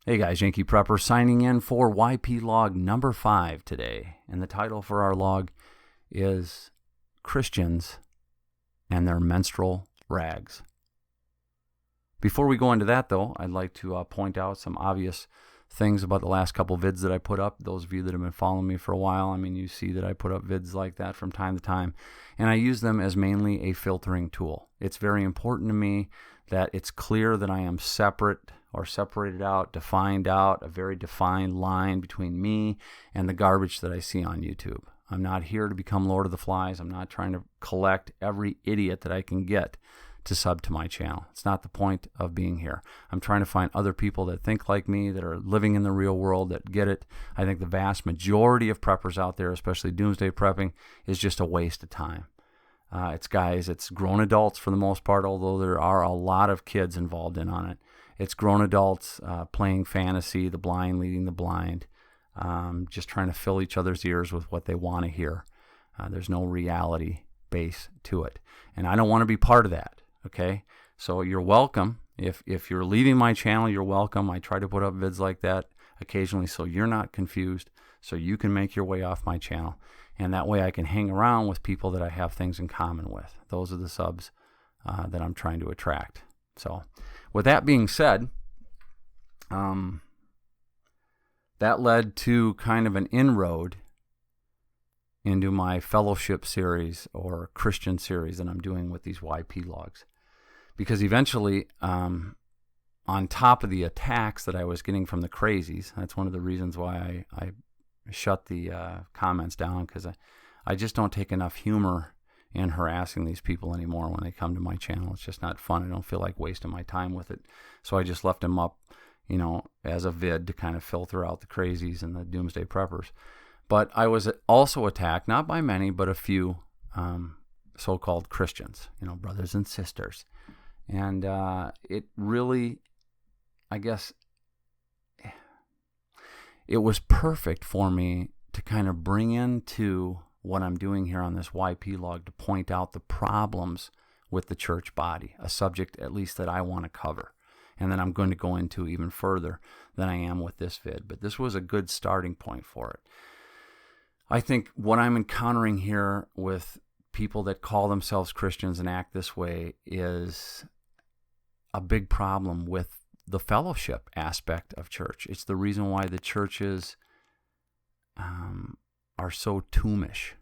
Hey guys, Yankee Prepper signing in for YP log number 5 today. And the title for our log is Christians and Their Menstrual Rags. Before we go into that though, I'd like to point out some obvious things about the last couple vids that I put up. Those of you that have been following me for a while, you see that I put up vids like that from time to time. And I use them as mainly a filtering tool. It's very important to me that it's clear that I am separate or separated out, defined out, a very defined line between me and the garbage that I see on YouTube. I'm not here to become Lord of the Flies. I'm not trying to collect every idiot that I can get to sub to my channel. It's not the point of being here. I'm trying to find other people that think like me, that are living in the real world, that get it. I think the vast majority of preppers out there, especially doomsday prepping, is just a waste of time. It's grown adults for the most part, although there are a lot of kids involved in on it. It's grown adults playing fantasy, the blind leading the blind, just trying to fill each other's ears with what they want to hear. There's no reality base to it. And I don't want to be part of that, okay? So you're welcome. If you're leaving my channel, you're welcome. I try to put up vids like that occasionally so you're not confused, so you can make your way off my channel. And that way I can hang around with people that I have things in common with. Those are the subs that I'm trying to attract. So with that being said, that led to kind of an inroad into my fellowship series or Christian series that I'm doing with these YP logs. Because eventually, on top of the attacks that I was getting from the crazies, that's one of the reasons why I shut the comments down, because I just don't take enough humor in harassing these people anymore when they come to my channel. It's just not fun. I don't feel like wasting my time with it. So I just left them up, as a vid to kind of filter out the crazies and the doomsday preppers. But I was also attacked, not by many, but a few so-called Christians, brothers and sisters. And it really, I guess, it was perfect for me to kind of bring into what I'm doing here on this YP log to point out the problems with the church body, a subject at least that I want to cover, and that I'm going to go into even further than I am with this vid. But this was a good starting point for it. I think what I'm encountering here with people that call themselves Christians and act this way is a big problem with the fellowship aspect of church. It's the reason why the churches are so tombish.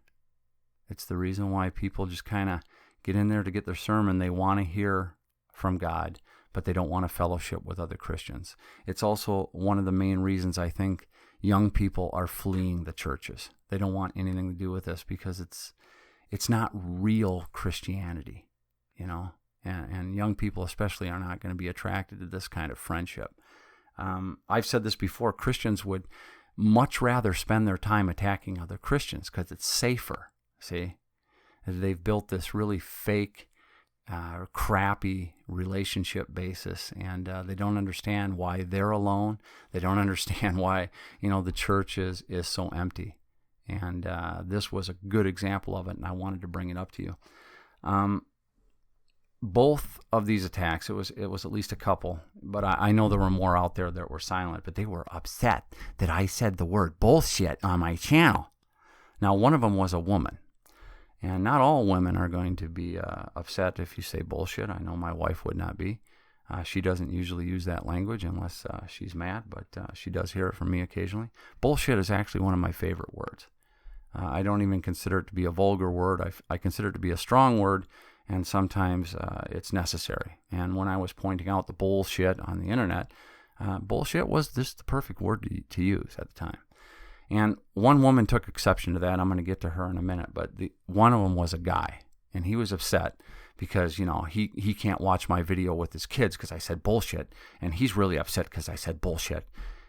It's the reason why people just kind of get in there to get their sermon. They want to hear from God, but they don't want to fellowship with other Christians. It's also one of the main reasons I think young people are fleeing the churches. They don't want anything to do with this because it's not real Christianity, And young people especially are not going to be attracted to this kind of friendship. I've said this before, Christians would much rather spend their time attacking other Christians because it's safer, see? They've built this really fake, crappy relationship basis, and they don't understand why they're alone. They don't understand why, the church is so empty. And this was a good example of it, and I wanted to bring it up to you. Both of these attacks, it was at least a couple, but I know there were more out there that were silent, but they were upset that I said the word bullshit on my channel. Now, one of them was a woman, and not all women are going to be upset if you say bullshit. I know my wife would not be. She doesn't usually use that language unless she's mad, but she does hear it from me occasionally. Bullshit is actually one of my favorite words. I don't even consider it to be a vulgar word. I consider it to be a strong word, and sometimes it's necessary. And when I was pointing out the bullshit on the internet, bullshit was just the perfect word to use at the time. And one woman took exception to that. I'm going to get to her in a minute, but one of them was a guy, and he was upset because, he can't watch my video with his kids because I said bullshit, and he's really upset because I said bullshit.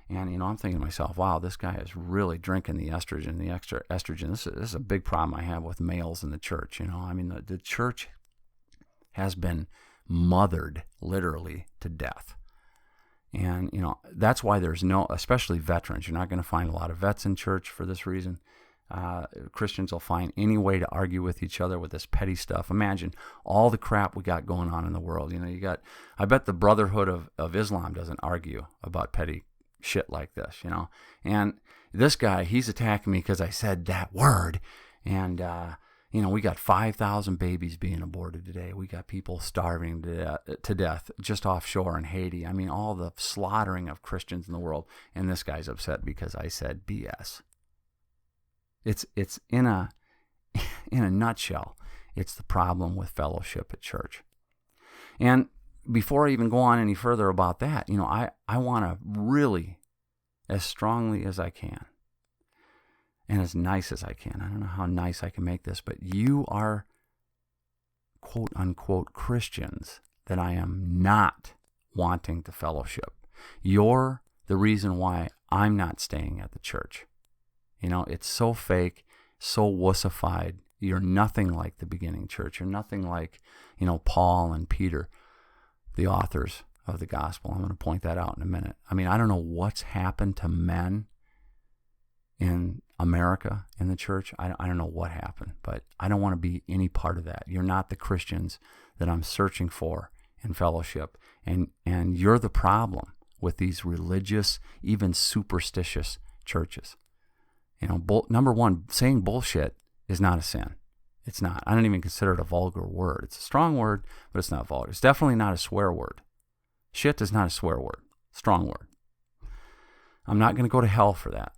And, I'm thinking to myself, wow, this guy is really drinking the estrogen, the extra estrogen. This is a big problem I have with males in the church. The church has been mothered literally to death. And, that's why there's especially veterans. You're not going to find a lot of vets in church for this reason. Christians will find any way to argue with each other with this petty stuff. Imagine all the crap we got going on in the world. I bet the Brotherhood of Islam doesn't argue about petty shit like this, And this guy, he's attacking me because I said that word. And, we got 5,000 babies being aborted today. We got people starving to death just offshore in Haiti. I mean, all the slaughtering of Christians in the world. And this guy's upset because I said BS. It's in a nutshell, it's the problem with fellowship at church. And before I even go on any further about that, I want to really, as strongly as I can, and as nice as I can. I don't know how nice I can make this, but you are quote unquote Christians that I am not wanting to fellowship. You're the reason why I'm not staying at the church. It's so fake, so wussified. You're nothing like the beginning church. You're nothing like, Paul and Peter, the authors of the gospel. I'm going to point that out in a minute. I mean, I don't know what's happened to men in America, in the church. I don't know what happened, but I don't want to be any part of that. You're not the Christians that I'm searching for in fellowship. And you're the problem with these religious, even superstitious churches. Number one, saying bullshit is not a sin. It's not. I don't even consider it a vulgar word. It's a strong word, but it's not vulgar. It's definitely not a swear word. Shit is not a swear word. Strong word. I'm not going to go to hell for that.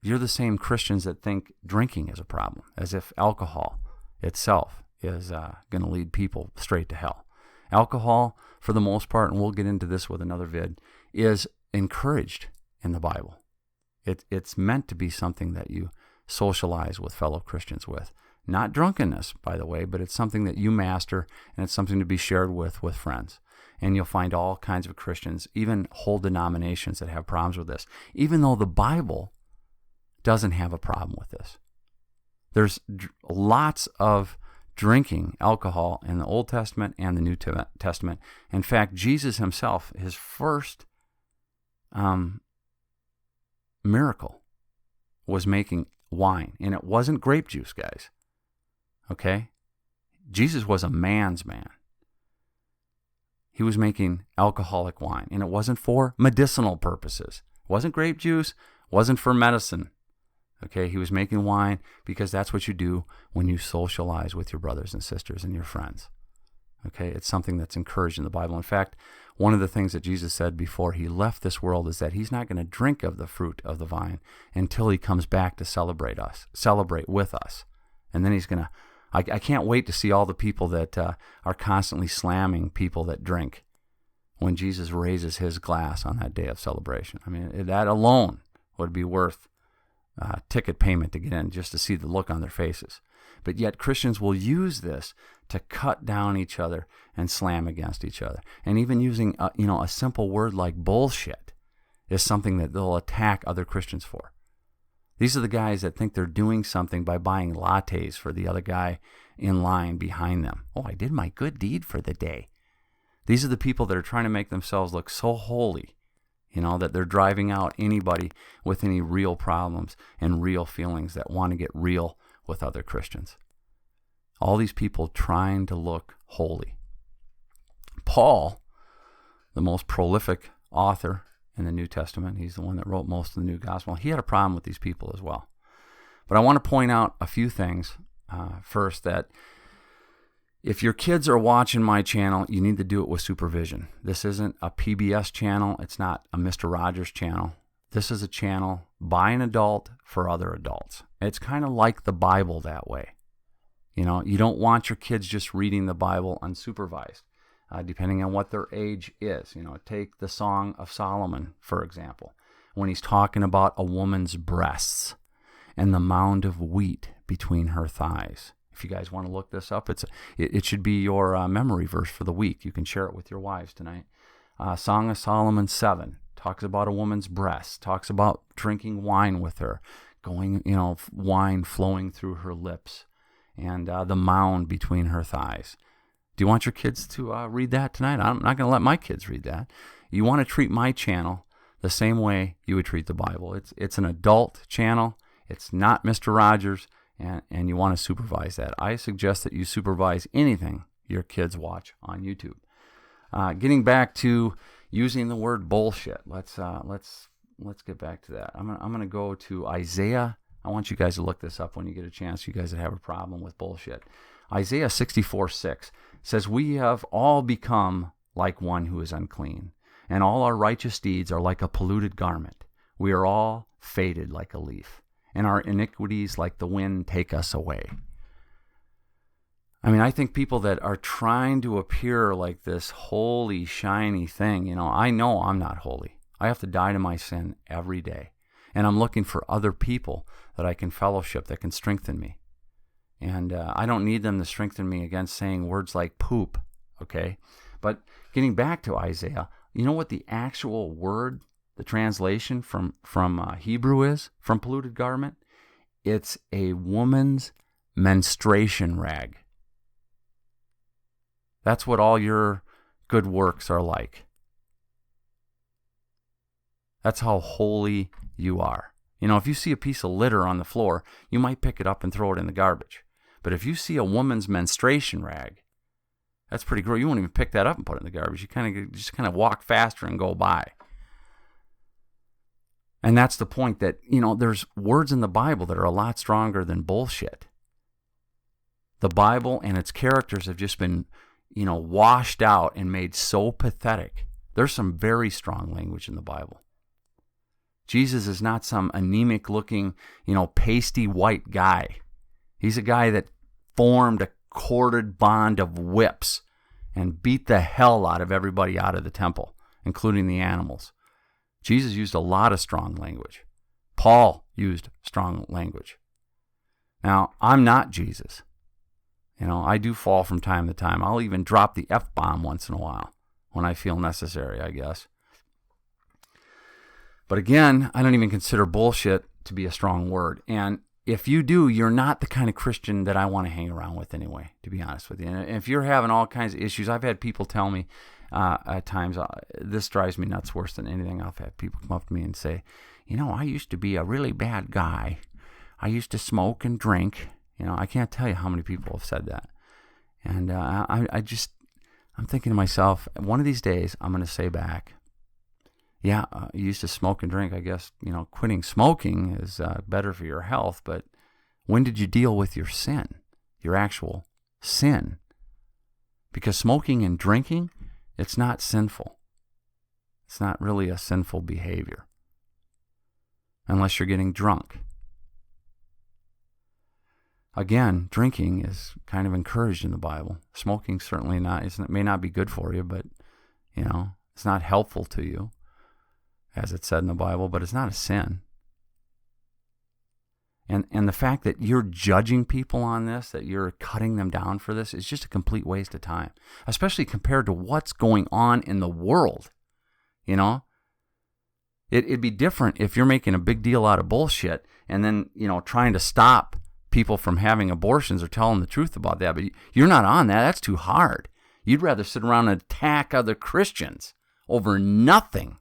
You're the same Christians that think drinking is a problem, as if alcohol itself is going to lead people straight to hell. Alcohol, for the most part, and we'll get into this with another vid, is encouraged in the Bible. It's meant to be something that you socialize with fellow Christians with. Not drunkenness, by the way, but it's something that you master, and it's something to be shared with friends. And you'll find all kinds of Christians, even whole denominations, that have problems with this, even though the Bible doesn't have a problem with this. There's lots of drinking alcohol in the Old Testament and the New Testament. In fact, Jesus himself, his first miracle was making wine, and it wasn't grape juice, guys. Okay? Jesus was a man's man. He was making alcoholic wine, and it wasn't for medicinal purposes. It wasn't grape juice, wasn't for medicine. Okay, he was making wine because that's what you do when you socialize with your brothers and sisters and your friends. Okay, it's something that's encouraged in the Bible. In fact, one of the things that Jesus said before he left this world is that he's not going to drink of the fruit of the vine until he comes back to celebrate with us. And then he's going to, I can't wait to see all the people that are constantly slamming people that drink when Jesus raises his glass on that day of celebration. I mean, that alone would be worth ticket payment to get in, just to see the look on their faces. But yet Christians will use this to cut down each other and slam against each other. And even using a simple word like bullshit is something that they'll attack other Christians for. These are the guys that think they're doing something by buying lattes for the other guy in line behind them. Oh, I did my good deed for the day. These are the people that are trying to make themselves look so holy, that they're driving out anybody with any real problems and real feelings that want to get real with other Christians. All these people trying to look holy. Paul, the most prolific author in the New Testament, he's the one that wrote most of the New Gospel, he had a problem with these people as well. But I want to point out a few things first, that if your kids are watching my channel, you need to do it with supervision. This isn't a PBS channel. It's not a Mr. Rogers channel. This is a channel by an adult for other adults. It's kind of like the Bible that way. You don't want your kids just reading the Bible unsupervised, depending on what their age is. Take the Song of Solomon, for example, when he's talking about a woman's breasts and the mound of wheat between her thighs. If you guys want to look this up, it should be your memory verse for the week. You can share it with your wives tonight. Song of Solomon 7 talks about a woman's breasts, talks about drinking wine with her, wine flowing through her lips, and the mound between her thighs. Do you want your kids to read that tonight? I'm not going to let my kids read that. You want to treat my channel the same way you would treat the Bible. It's an adult channel. It's not Mr. Rogers. And you want to supervise that. I suggest that you supervise anything your kids watch on YouTube. Getting back to using the word bullshit, let's let's get back to that. I'm gonna go to Isaiah. I want you guys to look this up when you get a chance. You guys that have a problem with bullshit. Isaiah 64:6 says, "We have all become like one who is unclean, and all our righteous deeds are like a polluted garment. We are all faded like a leaf, and our iniquities like the wind take us away." I mean, I think people that are trying to appear like this holy, shiny thing, I know I'm not holy. I have to die to my sin every day. And I'm looking for other people that I can fellowship, that can strengthen me. And I don't need them to strengthen me against saying words like poop, okay? But getting back to Isaiah, you know what the actual word, the translation from Hebrew is, from polluted garment? It's a woman's menstration rag. That's what all your good works are like. That's how holy you are. If you see a piece of litter on the floor, you might pick it up and throw it in the garbage. But if you see a woman's menstruation rag, that's pretty gross. You won't even pick that up and put it in the garbage. You just kind of walk faster and go by. And that's the point that, there's words in the Bible that are a lot stronger than bullshit. The Bible and its characters have just been, washed out and made so pathetic. There's some very strong language in the Bible. Jesus is not some anemic-looking, pasty white guy. He's a guy that formed a corded bond of whips and beat the hell out of everybody out of the temple, including the animals. Jesus used a lot of strong language. Paul used strong language. Now, I'm not Jesus. I do fall from time to time. I'll even drop the F-bomb once in a while when I feel necessary, I guess. But again, I don't even consider bullshit to be a strong word. And if you do, you're not the kind of Christian that I want to hang around with anyway, to be honest with you. And if you're having all kinds of issues, I've had people tell me at times, this drives me nuts worse than anything. I've had people come up to me and say, I used to be a really bad guy. I used to smoke and drink. I can't tell you how many people have said that. And I'm thinking to myself, one of these days, I'm going to say back, yeah, you used to smoke and drink. I guess, quitting smoking is better for your health. But when did you deal with your sin, your actual sin? Because smoking and drinking, it's not sinful. It's not really a sinful behavior. Unless you're getting drunk. Again, drinking is kind of encouraged in the Bible. Smoking certainly not. It may not be good for you, but, it's not helpful to you, as it said in the Bible, but it's not a sin. And the fact that you're judging people on this, that you're cutting them down for this, is just a complete waste of time, especially compared to what's going on in the world. It'd be different if you're making a big deal out of bullshit and then, trying to stop people from having abortions or telling the truth about that. But you're not on that. That's too hard. You'd rather sit around and attack other Christians over nothing.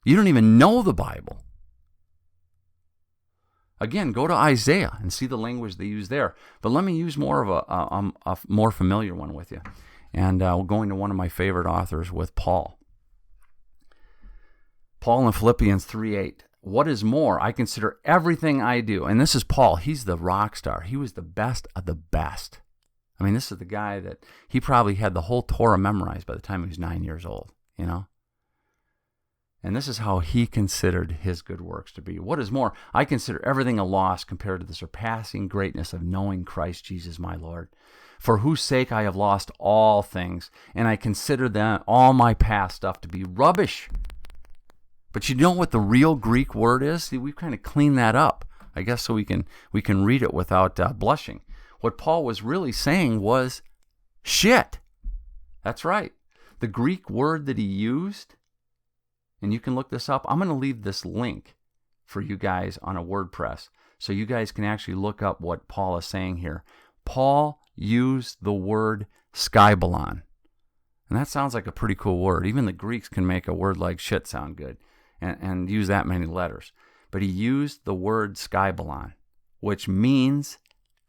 You don't even know the Bible. Again, go to Isaiah and see the language they use there. But let me use more of a more familiar one with you. And we're going to one of my favorite authors with Paul. Paul in Philippians 3:8. What is more, I consider everything I do. And this is Paul. He's the rock star. He was the best of the best. I mean, this is the guy that he probably had the whole Torah memorized by the time he was 9 years old, And this is how he considered his good works to be. What is more, I consider everything a loss compared to the surpassing greatness of knowing Christ Jesus my Lord, for whose sake I have lost all things, and I consider them, all my past stuff, to be rubbish. But you know what the real Greek word is? See, we've kind of cleaned that up, I guess, so we can read it without blushing. What Paul was really saying was shit. That's right. The Greek word that he used, and you can look this up. I'm going to leave this link for you guys on a WordPress so you guys can actually look up what Paul is saying here. Paul used the word skybalon. And that sounds like a pretty cool word. Even the Greeks can make a word like shit sound good and use that many letters. But he used the word skybalon, which means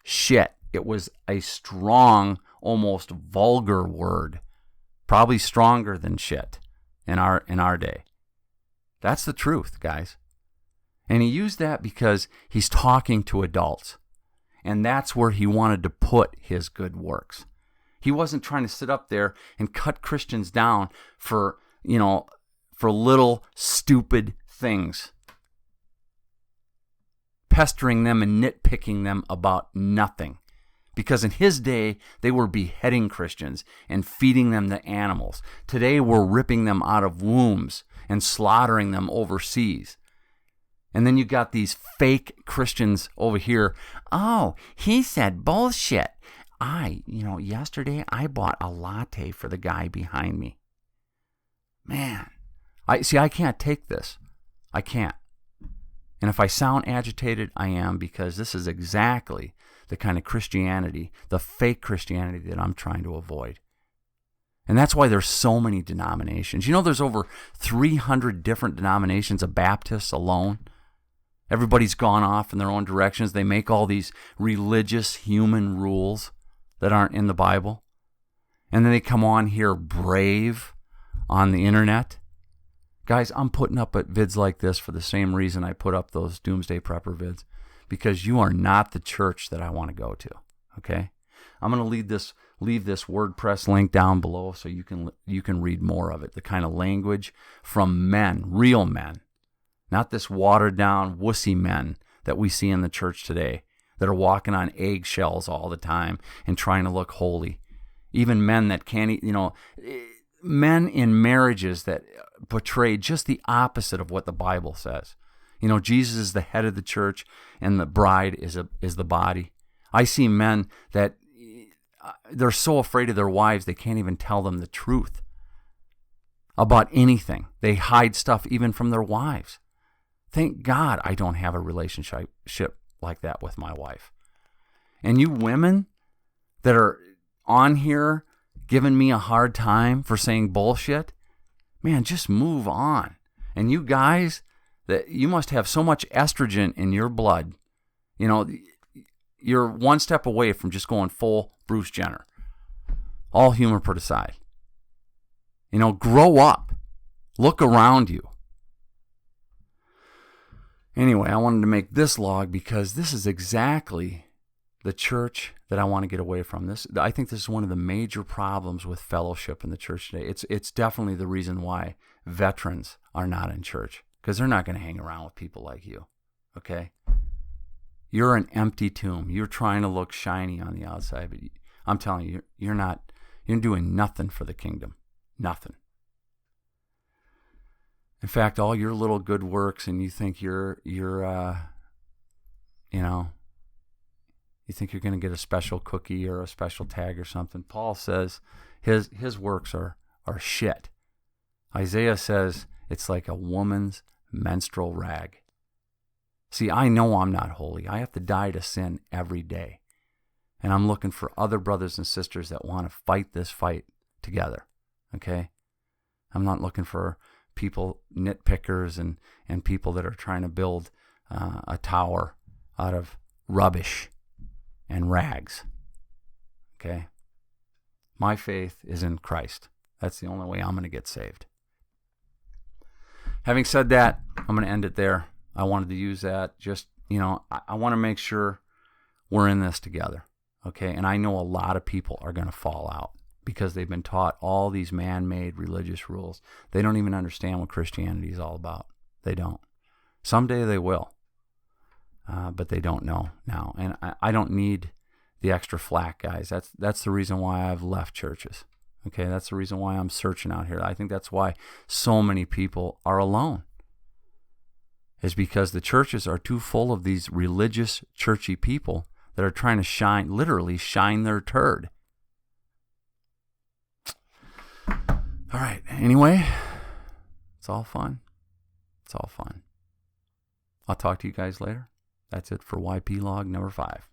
shit. It was a strong, almost vulgar word, probably stronger than shit in our day. That's the truth, guys. And he used that because he's talking to adults. And that's where he wanted to put his good works. He wasn't trying to sit up there and cut Christians down for little stupid things. Pestering them and nitpicking them about nothing. Because in his day, they were beheading Christians and feeding them to animals. Today, we're ripping them out of wombs and slaughtering them overseas. And then you got these fake Christians over here. Oh, he said bullshit. Yesterday I bought a latte for the guy behind me. Man, I can't take this. I can't. And if I sound agitated, I am, because this is exactly the kind of Christianity, the fake Christianity that I'm trying to avoid. And that's why there's so many denominations. You know, there's over 300 different denominations of Baptists alone. Everybody's gone off in their own directions. They make all these religious human rules that aren't in the Bible. And then they come on here brave on the internet. Guys, I'm putting up at vids like this for the same reason I put up those Doomsday Prepper vids. Because you are not the church that I want to go to. Okay? I'm going to leave this WordPress link down below so you can read more of it. The kind of language from men, real men. Not this watered down wussy men that we see in the church today that are walking on eggshells all the time and trying to look holy. Even men that can't, men in marriages that portray just the opposite of what the Bible says. You know, Jesus is the head of the church and the bride is the body. I see men that they're so afraid of their wives they can't even tell them the truth about anything. They hide stuff even from their wives. Thank God I don't have a relationship like that with my wife. And you women that are on here giving me a hard time for saying bullshit, man, just move on. And you guys, that you must have so much estrogen in your blood. You know, you're one step away from just going full Bruce Jenner. All humor put aside. You know, grow up. Look around you. Anyway, I wanted to make this log because this is exactly the church that I want to get away from. I think this is one of the major problems with fellowship in the church today. It's definitely the reason why veterans are not in church, because they're not going to hang around with people like you. Okay? You're an empty tomb. You're trying to look shiny on the outside, but I'm telling you, you're doing nothing for the kingdom. Nothing. In fact, all your little good works, and you think you think you're going to get a special cookie or a special tag or something. Paul says his works are shit. Isaiah says it's like a woman's menstrual rag. See, I know I'm not holy. I have to die to sin every day. And I'm looking for other brothers and sisters that want to fight this fight together. Okay? I'm not looking for people, nitpickers, and people that are trying to build a tower out of rubbish and rags. Okay? My faith is in Christ. That's the only way I'm going to get saved. Having said that, I'm going to end it there. I wanted to use that. Just, I want to make sure we're in this together. Okay? And I know a lot of people are going to fall out because they've been taught all these man-made religious rules. They don't even understand what Christianity is all about. They don't. Someday they will. But they don't know now. And I don't need the extra flack, guys. That's the reason why I've left churches. Okay, that's the reason why I'm searching out here. I think that's why so many people are alone. Is because the churches are too full of these religious, churchy people that are trying to literally shine their turd. All right, anyway, it's all fun. It's all fun. I'll talk to you guys later. That's it for YP log number 5.